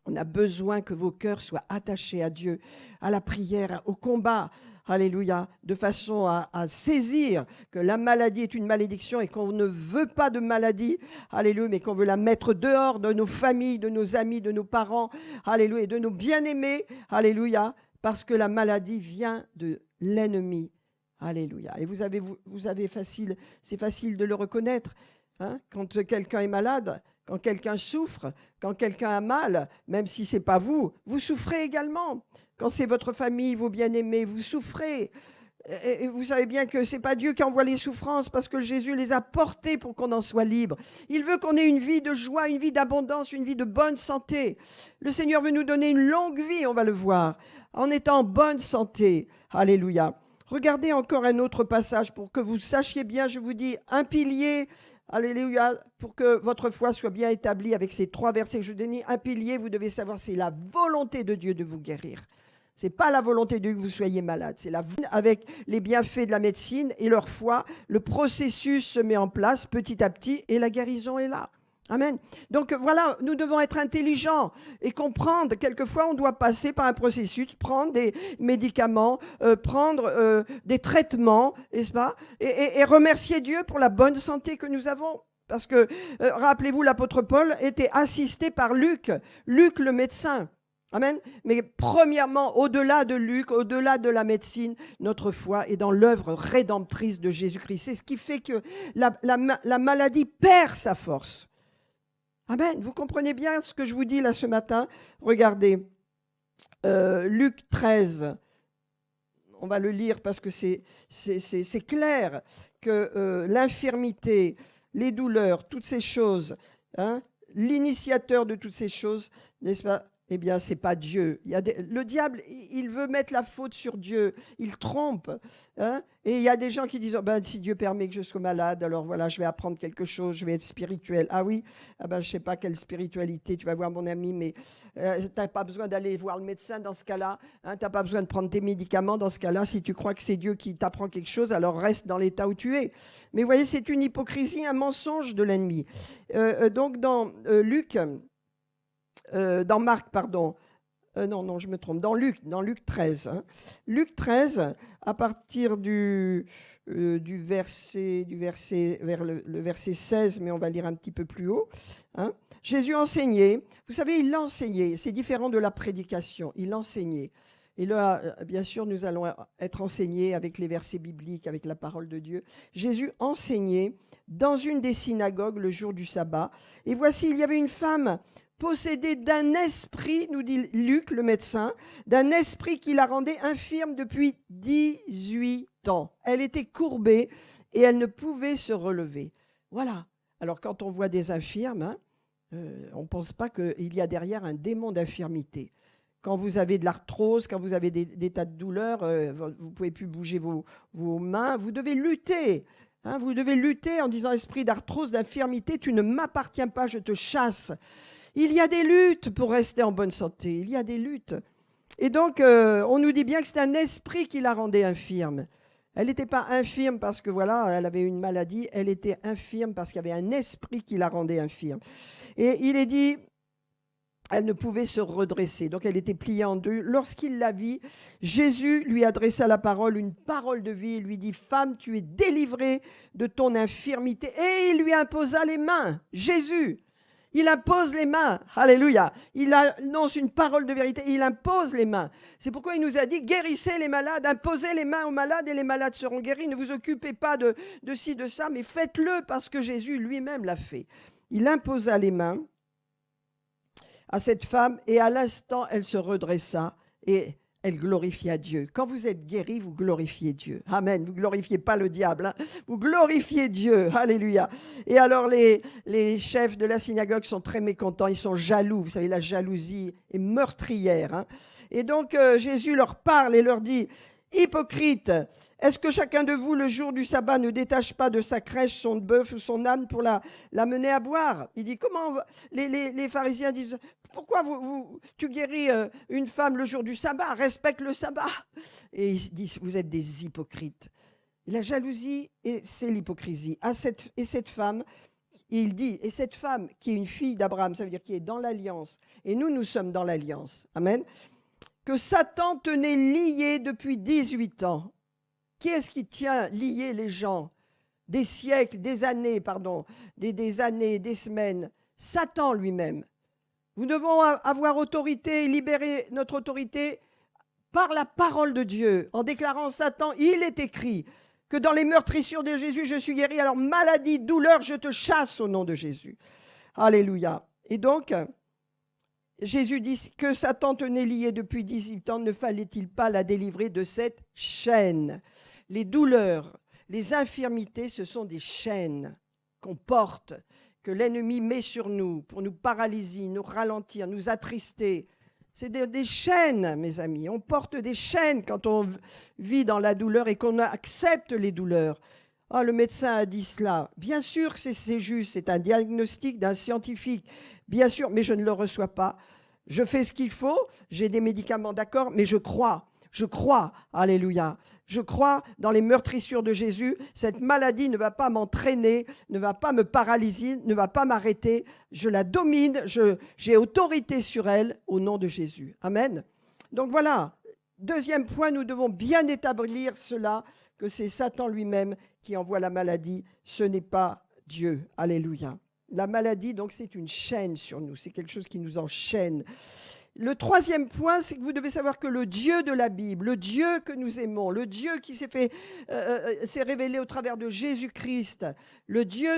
On a besoin que vos cœurs soient attachés à Dieu, à la prière, au combat. Alléluia, de façon à saisir que la maladie est une malédiction et qu'on ne veut pas de maladie, alléluia, mais qu'on veut la mettre dehors de nos familles, de nos amis, de nos parents, alléluia, et de nos bien-aimés, alléluia, parce que la maladie vient de l'ennemi, alléluia. Et vous avez facile, c'est facile de le reconnaître, hein, quand quelqu'un est malade, quand quelqu'un souffre, quand quelqu'un a mal, même si ce n'est pas vous, vous souffrez également. Quand c'est votre famille, vos bien-aimés, vous souffrez. Et vous savez bien que ce n'est pas Dieu qui envoie les souffrances, parce que Jésus les a portées pour qu'on en soit libre. Il veut qu'on ait une vie de joie, une vie d'abondance, une vie de bonne santé. Le Seigneur veut nous donner une longue vie, on va le voir, en étant en bonne santé. Alléluia. Regardez encore un autre passage pour que vous sachiez bien, je vous dis, un pilier. Alléluia, pour que votre foi soit bien établie avec ces 3 versets que je vous donne. Un pilier, vous devez savoir, c'est la volonté de Dieu de vous guérir. Ce n'est pas la volonté de Dieu que vous soyez malade. C'est avec les bienfaits de la médecine et leur foi, le processus se met en place petit à petit et la guérison est là. Amen. Donc voilà, nous devons être intelligents et comprendre. Quelquefois, on doit passer par un processus, prendre des médicaments, prendre des traitements, n'est-ce pas, et remercier Dieu pour la bonne santé que nous avons. Parce que, rappelez-vous, l'apôtre Paul était assisté par Luc le médecin. Amen. Mais premièrement, au-delà de Luc, au-delà de la médecine, notre foi est dans l'œuvre rédemptrice de Jésus-Christ. C'est ce qui fait que la maladie perd sa force. Amen. Vous comprenez bien ce que je vous dis là ce matin? Regardez, Luc 13. On va le lire parce que c'est clair que l'infirmité, les douleurs, toutes ces choses, hein, l'initiateur de toutes ces choses, n'est-ce pas? Eh bien, ce n'est pas Dieu. Le diable, il veut mettre la faute sur Dieu. Il trompe. Hein? Et il y a des gens qui disent, oh ben, si Dieu permet que je sois malade, alors voilà, je vais apprendre quelque chose, je vais être spirituel. Ah oui, ah ben, je ne sais pas quelle spiritualité, tu vas voir mon ami, mais tu n'as pas besoin d'aller voir le médecin dans ce cas-là. Hein? Tu n'as pas besoin de prendre tes médicaments dans ce cas-là. Si tu crois que c'est Dieu qui t'apprend quelque chose, alors reste dans l'état où tu es. Mais vous voyez, c'est une hypocrisie, un mensonge de l'ennemi. Donc, dans Luc... dans Marc, pardon, non, je me trompe, dans Luc 13. Hein. Luc 13, à partir du verset vers le verset 16, mais on va lire un petit peu plus haut. Hein. Jésus enseignait, vous savez, il enseignait, c'est différent de la prédication, il enseignait. Et là, bien sûr, nous allons être enseignés avec les versets bibliques, avec la parole de Dieu. Jésus enseignait dans une des synagogues le jour du sabbat. Et voici, il y avait une femme possédée d'un esprit, nous dit Luc, le médecin, d'un esprit qui la rendait infirme depuis 18 ans. Elle était courbée et elle ne pouvait se relever. Voilà. Alors, quand on voit des infirmes, hein, on ne pense pas qu'il y a derrière un démon d'infirmité. Quand vous avez de l'arthrose, quand vous avez des tas de douleurs, vous ne pouvez plus bouger vos mains, vous devez lutter. Hein, vous devez lutter en disant, esprit d'arthrose, d'infirmité, tu ne m'appartiens pas, je te chasse. Il y a des luttes pour rester en bonne santé. Il y a des luttes. Et donc, on nous dit bien que c'est un esprit qui la rendait infirme. Elle n'était pas infirme parce que, voilà, elle avait une maladie. Elle était infirme parce qu'il y avait un esprit qui la rendait infirme. Et il est dit, elle ne pouvait se redresser. Donc, elle était pliée en deux. Lorsqu'il la vit, Jésus lui adressa la parole, une parole de vie. Il lui dit, femme, tu es délivrée de ton infirmité. Et il lui imposa les mains. Jésus. Il impose les mains, alléluia. Il annonce une parole de vérité, il impose les mains. C'est pourquoi il nous a dit, guérissez les malades, imposez les mains aux malades et les malades seront guéris. Ne vous occupez pas de ci, de ça, mais faites-le parce que Jésus lui-même l'a fait. Il imposa les mains à cette femme, et à l'instant, elle se redressa et elle glorifia Dieu. Quand vous êtes guéri, vous glorifiez Dieu. Amen. Vous ne glorifiez pas le diable, hein. Vous glorifiez Dieu. Alléluia. Et alors, les chefs de la synagogue sont très mécontents. Ils sont jaloux. Vous savez, la jalousie est meurtrière, hein. Et donc, Jésus leur parle et leur dit, « Hypocrite, est-ce que chacun de vous, le jour du sabbat, ne détache pas de sa crèche son bœuf ou son âne pour la mener à boire ?» Il dit, comment les pharisiens disent, « Pourquoi tu guéris une femme le jour du sabbat? Respecte le sabbat. » Et ils disent, « Vous êtes des hypocrites. » Et la jalousie, c'est l'hypocrisie. Et cette femme, il dit, et cette femme qui est une fille d'Abraham, ça veut dire qui est dans l'alliance, et nous sommes dans l'alliance. Amen. Que Satan tenait lié depuis 18 ans. Qui est-ce qui tient lié les gens? Des siècles, des années, pardon, des années, des semaines. Satan lui-même. Nous devons avoir autorité, libérer notre autorité par la parole de Dieu, en déclarant Satan, il est écrit que dans les meurtrissures de Jésus, je suis guéri. Alors maladie, douleur, je te chasse au nom de Jésus. Alléluia. Et donc, Jésus dit que Satan tenait lié depuis 18 ans, ne fallait-il pas la délivrer de cette chaîne? Les douleurs, les infirmités, ce sont des chaînes qu'on porte, que l'ennemi met sur nous pour nous paralyser, nous ralentir, nous attrister. C'est des chaînes, mes amis. On porte des chaînes quand on vit dans la douleur et qu'on accepte les douleurs. Oh, le médecin a dit cela. Bien sûr que c'est juste, c'est un diagnostic d'un scientifique. Bien sûr, mais je ne le reçois pas. Je fais ce qu'il faut, j'ai des médicaments, d'accord, mais je crois, alléluia. Je crois dans les meurtrissures de Jésus. Cette maladie ne va pas m'entraîner, ne va pas me paralyser, ne va pas m'arrêter. Je la domine, j'ai autorité sur elle au nom de Jésus. Amen. Donc voilà, deuxième point, nous devons bien établir cela, que c'est Satan lui-même qui envoie la maladie, ce n'est pas Dieu. Alléluia. La maladie, donc, c'est une chaîne sur nous. C'est quelque chose qui nous enchaîne. Le troisième point, c'est que vous devez savoir que le Dieu de la Bible, le Dieu que nous aimons, le Dieu qui s'est révélé au travers de Jésus-Christ, le Dieu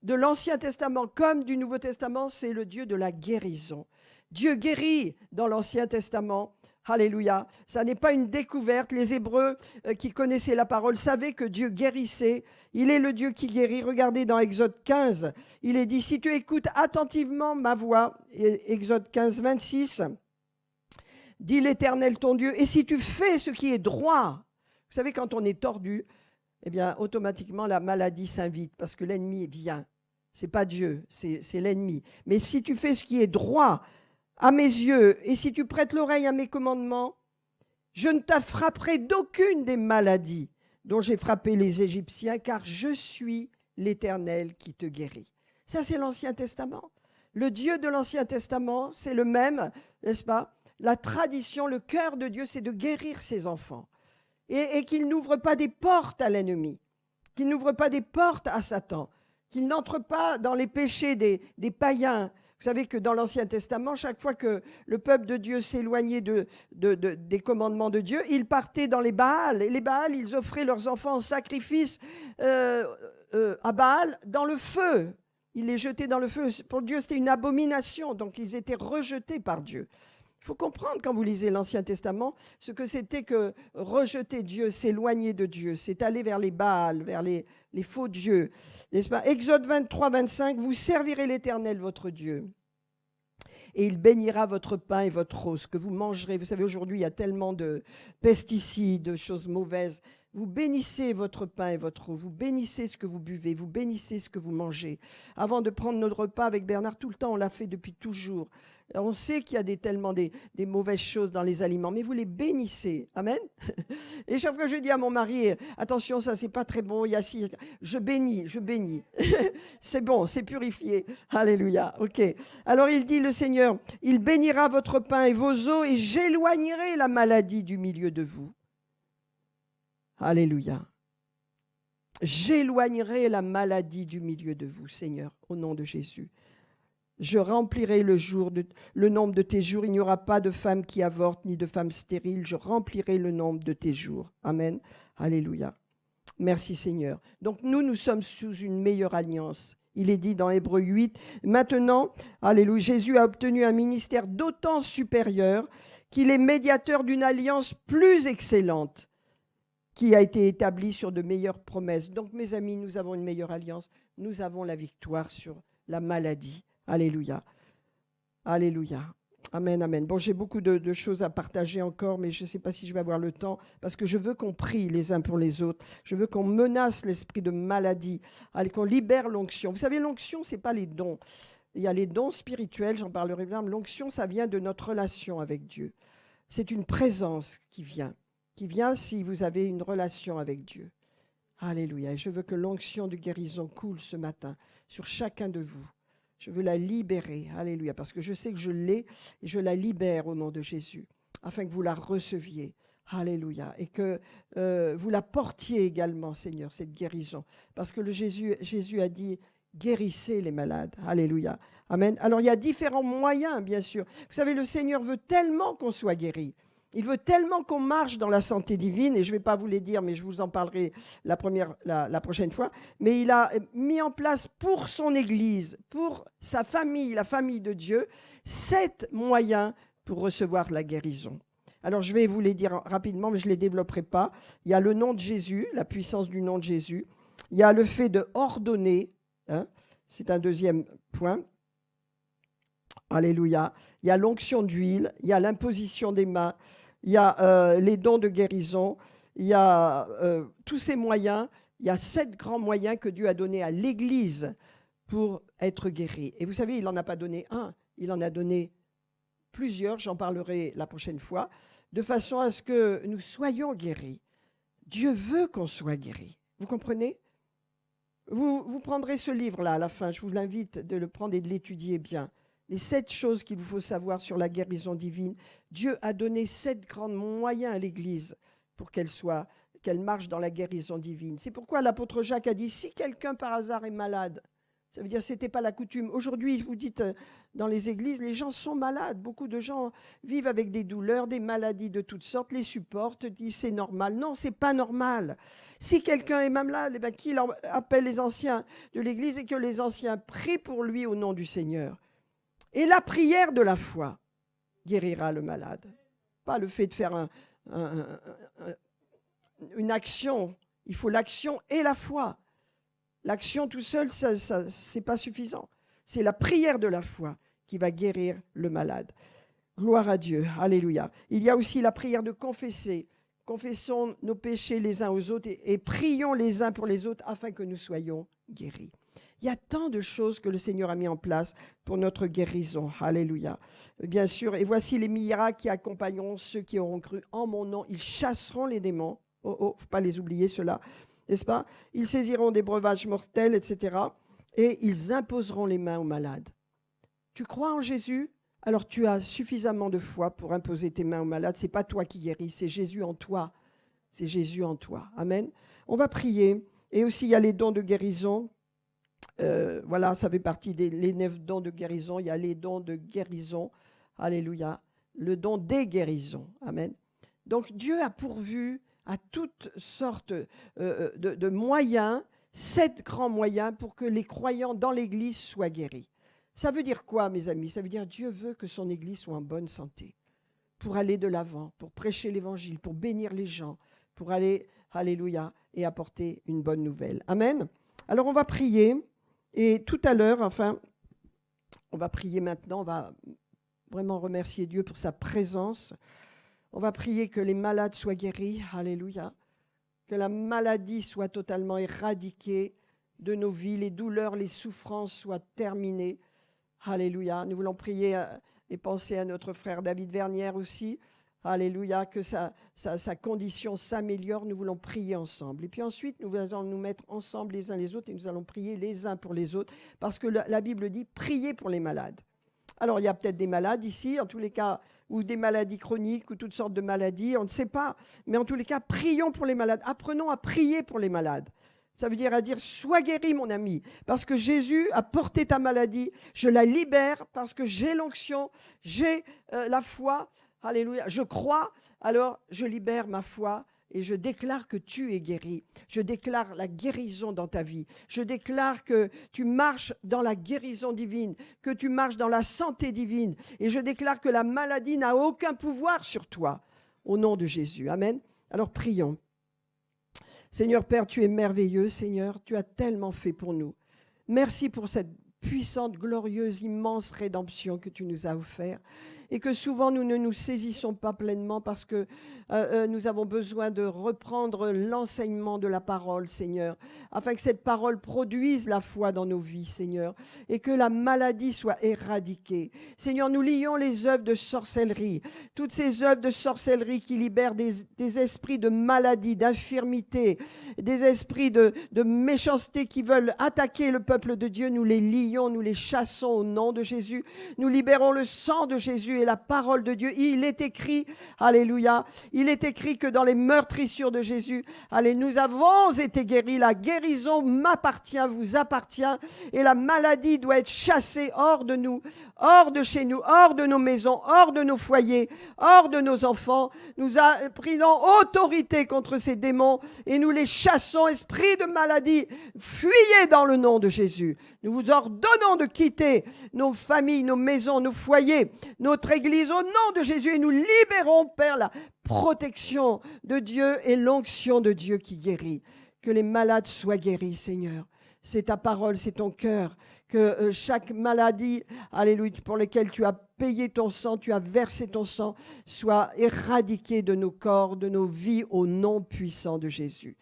de l'Ancien Testament comme du Nouveau Testament, c'est le Dieu de la guérison. Dieu guérit dans l'Ancien Testament. Alléluia. Ça n'est pas une découverte. Les Hébreux qui connaissaient la parole savaient que Dieu guérissait. Il est le Dieu qui guérit. Regardez dans Exode 15, il est dit, si tu écoutes attentivement ma voix, Exode 15, 26, dit l'Éternel ton Dieu, et si tu fais ce qui est droit, vous savez, quand on est tordu, eh bien, automatiquement, la maladie s'invite parce que l'ennemi vient. Ce n'est pas Dieu, c'est l'ennemi. Mais si tu fais ce qui est droit à mes yeux, et si tu prêtes l'oreille à mes commandements, je ne te frapperai d'aucune des maladies dont j'ai frappé les Égyptiens, car je suis l'Éternel qui te guérit. Ça, c'est l'Ancien Testament. Le Dieu de l'Ancien Testament, c'est le même, n'est-ce pas? La tradition, le cœur de Dieu, c'est de guérir ses enfants. Et qu'il n'ouvre pas des portes à l'ennemi, qu'il n'ouvre pas des portes à Satan, qu'il n'entre pas dans les péchés des païens. Vous savez que dans l'Ancien Testament, chaque fois que le peuple de Dieu s'éloignait des commandements de Dieu, ils partaient dans les Baals. Et les Baals, ils offraient leurs enfants en sacrifice à Baal dans le feu. Ils les jetaient dans le feu. Pour Dieu, c'était une abomination. Donc, ils étaient rejetés par Dieu. Il faut comprendre, quand vous lisez l'Ancien Testament, ce que c'était que rejeter Dieu, s'éloigner de Dieu. C'est aller vers les Baals, vers les faux dieux. N'est-ce pas? Exode 23, 25, vous servirez l'Éternel, votre Dieu. Et il bénira votre pain et votre eau, ce que vous mangerez. Vous savez, aujourd'hui, il y a tellement de pesticides, de choses mauvaises. Vous bénissez votre pain et votre eau, vous bénissez ce que vous buvez, vous bénissez ce que vous mangez. Avant de prendre notre repas avec Bernard, tout le temps, on l'a fait depuis toujours. On sait qu'il y a tellement des mauvaises choses dans les aliments, mais vous les bénissez. Amen. Et chaque fois que je dis à mon mari, attention, ça c'est pas très bon, il y a si, je bénis. C'est bon, c'est purifié. Alléluia. Ok. Alors il dit, le Seigneur, il bénira votre pain et vos eaux, et j'éloignerai la maladie du milieu de vous. Alléluia. J'éloignerai la maladie du milieu de vous, Seigneur, au nom de Jésus. Je remplirai le nombre de tes jours. Il n'y aura pas de femme qui avorte, ni de femme stérile. Je remplirai le nombre de tes jours. Amen. Alléluia. Merci Seigneur. Donc nous sommes sous une meilleure alliance. Il est dit dans Hébreux 8. Maintenant, alléluia, Jésus a obtenu un ministère d'autant supérieur qu'il est médiateur d'une alliance plus excellente qui a été établie sur de meilleures promesses. Donc, mes amis, nous avons une meilleure alliance. Nous avons la victoire sur la maladie. Alléluia. Alléluia. Amen, amen. Bon, j'ai beaucoup de choses à partager encore, mais je ne sais pas si je vais avoir le temps, parce que je veux qu'on prie les uns pour les autres. Je veux qu'on menace l'esprit de maladie, qu'on libère l'onction. Vous savez, l'onction, ce n'est pas les dons. Il y a les dons spirituels, j'en parlerai bien. L'onction, ça vient de notre relation avec Dieu. C'est une présence qui vient si vous avez une relation avec Dieu. Alléluia. Et je veux que l'onction de guérison coule ce matin sur chacun de vous. Je veux la libérer, alléluia, parce que je sais que je l'ai et je la libère au nom de Jésus, afin que vous la receviez, alléluia, et que vous la portiez également, Seigneur, cette guérison, parce que Jésus a dit, guérissez les malades, alléluia, amen. Alors il y a différents moyens, bien sûr. Vous savez, le Seigneur veut tellement qu'on soit guéri. Il veut tellement qu'on marche dans la santé divine, et je ne vais pas vous les dire, mais je vous en parlerai la prochaine fois. Mais il a mis en place pour son Église, pour sa famille, la famille de Dieu, 7 moyens pour recevoir la guérison. Alors je vais vous les dire rapidement, mais je ne les développerai pas. Il y a le nom de Jésus, la puissance du nom de Jésus. Il y a le fait de ordonner, c'est un deuxième point. Alléluia. Il y a l'onction d'huile, il y a l'imposition des mains, il y a les dons de guérison, il y a tous ces moyens. Il y a 7 grands moyens que Dieu a donnés à l'Église pour être guéri. Et vous savez, il n'en a pas donné un, il en a donné plusieurs, j'en parlerai la prochaine fois, de façon à ce que nous soyons guéris. Dieu veut qu'on soit guéri. Vous comprenez ? Vous prendrez ce livre-là à la fin, je vous l'invite de le prendre et de l'étudier bien. Les 7 choses qu'il vous faut savoir sur la guérison divine. Dieu a donné 7 grands moyens à l'Église pour qu'elle marche dans la guérison divine. C'est pourquoi l'apôtre Jacques a dit, si quelqu'un par hasard est malade, ça veut dire que ce n'était pas la coutume. Aujourd'hui, vous dites, dans les églises, les gens sont malades. Beaucoup de gens vivent avec des douleurs, des maladies de toutes sortes, les supportent, disent c'est normal. Non, ce n'est pas normal. Si quelqu'un est malade, qu'il appelle les anciens de l'église et que les anciens prient pour lui au nom du Seigneur. Et la prière de la foi guérira le malade. Pas le fait de faire une action. Il faut l'action et la foi. L'action tout seul, ce n'est pas suffisant. C'est la prière de la foi qui va guérir le malade. Gloire à Dieu. Alléluia. Il y a aussi la prière de confesser. Confessons nos péchés les uns aux autres et prions les uns pour les autres afin que nous soyons guéris. Il y a tant de choses que le Seigneur a mis en place pour notre guérison. Alléluia. Bien sûr, et voici les miracles qui accompagneront ceux qui auront cru en mon nom. Ils chasseront les démons. Oh, il ne faut pas les oublier, ceux-là. N'est-ce pas? Ils saisiront des breuvages mortels, etc. Et ils imposeront les mains aux malades. Tu crois en Jésus? Alors tu as suffisamment de foi pour imposer tes mains aux malades. Ce n'est pas toi qui guéris, c'est Jésus en toi. C'est Jésus en toi. Amen. On va prier. Et aussi, il y a les dons de guérison. Voilà, ça fait partie des 9 dons de guérison. Il y a les dons de guérison. Alléluia. Le don des guérisons. Amen. Donc Dieu a pourvu à toutes sortes de moyens, 7 grands moyens pour que les croyants dans l'Église soient guéris. Ça veut dire quoi, mes amis? Ça veut dire Dieu veut que son Église soit en bonne santé pour aller de l'avant, pour prêcher l'Évangile, pour bénir les gens, pour aller, alléluia, et apporter une bonne nouvelle. Amen. Alors on va prier et tout à l'heure, enfin, on va prier maintenant, on va vraiment remercier Dieu pour sa présence. On va prier que les malades soient guéris, alléluia, que la maladie soit totalement éradiquée de nos vies, les douleurs, les souffrances soient terminées, alléluia. Nous voulons prier et penser à notre frère David Vernière aussi, alléluia, que sa condition s'améliore, nous voulons prier ensemble. Et puis ensuite, nous allons nous mettre ensemble les uns les autres et nous allons prier les uns pour les autres, parce que la Bible dit « priez pour les malades ». Alors, il y a peut-être des malades ici, en tous les cas, ou des maladies chroniques, ou toutes sortes de maladies, on ne sait pas. Mais en tous les cas, prions pour les malades. Apprenons à prier pour les malades. Ça veut dire sois guéri, mon ami, parce que Jésus a porté ta maladie. Je la libère parce que j'ai l'onction, j'ai la foi. Alléluia. Je crois, alors je libère ma foi. Et je déclare que tu es guéri. Je déclare la guérison dans ta vie. Je déclare que tu marches dans la guérison divine, que tu marches dans la santé divine. Et je déclare que la maladie n'a aucun pouvoir sur toi. Au nom de Jésus. Amen. Alors prions. Seigneur Père, tu es merveilleux, Seigneur. Tu as tellement fait pour nous. Merci pour cette puissante, glorieuse, immense rédemption que tu nous as offerte. Et que souvent nous ne nous saisissons pas pleinement parce que nous avons besoin de reprendre l'enseignement de la parole, Seigneur, afin que cette parole produise la foi dans nos vies, Seigneur, et que la maladie soit éradiquée. Seigneur, nous lions les œuvres de sorcellerie, toutes ces œuvres de sorcellerie qui libèrent des esprits de maladie, d'infirmité, des esprits de méchanceté qui veulent attaquer le peuple de Dieu. Nous les lions, nous les chassons au nom de Jésus. Nous libérons le sang de Jésus et la parole de Dieu. Il est écrit, alléluia, il est écrit que dans les meurtrissures de Jésus, allez, nous avons été guéris. La guérison m'appartient, vous appartient, et la maladie doit être chassée hors de nous, hors de chez nous, hors de nos maisons, hors de nos foyers, hors de nos enfants. Nous prenons autorité contre ces démons et nous les chassons. Esprit de maladie, fuyez dans le nom de Jésus. Nous vous ordonnons de quitter nos familles, nos maisons, nos foyers, notre Église au nom de Jésus, et nous libérons, Père, la protection de Dieu et l'onction de Dieu qui guérit. Que les malades soient guéris, Seigneur. C'est ta parole, c'est ton cœur. Que chaque maladie, alléluia, pour laquelle tu as payé ton sang, tu as versé ton sang, soit éradiquée de nos corps, de nos vies, au nom puissant de Jésus.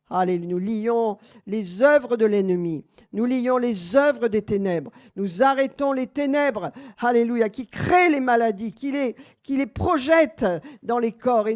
Alléluia. Nous lions les œuvres de l'ennemi. Nous lions les œuvres des ténèbres. Nous arrêtons les ténèbres, alléluia, qui créent les maladies, qui les projettent dans les corps. Et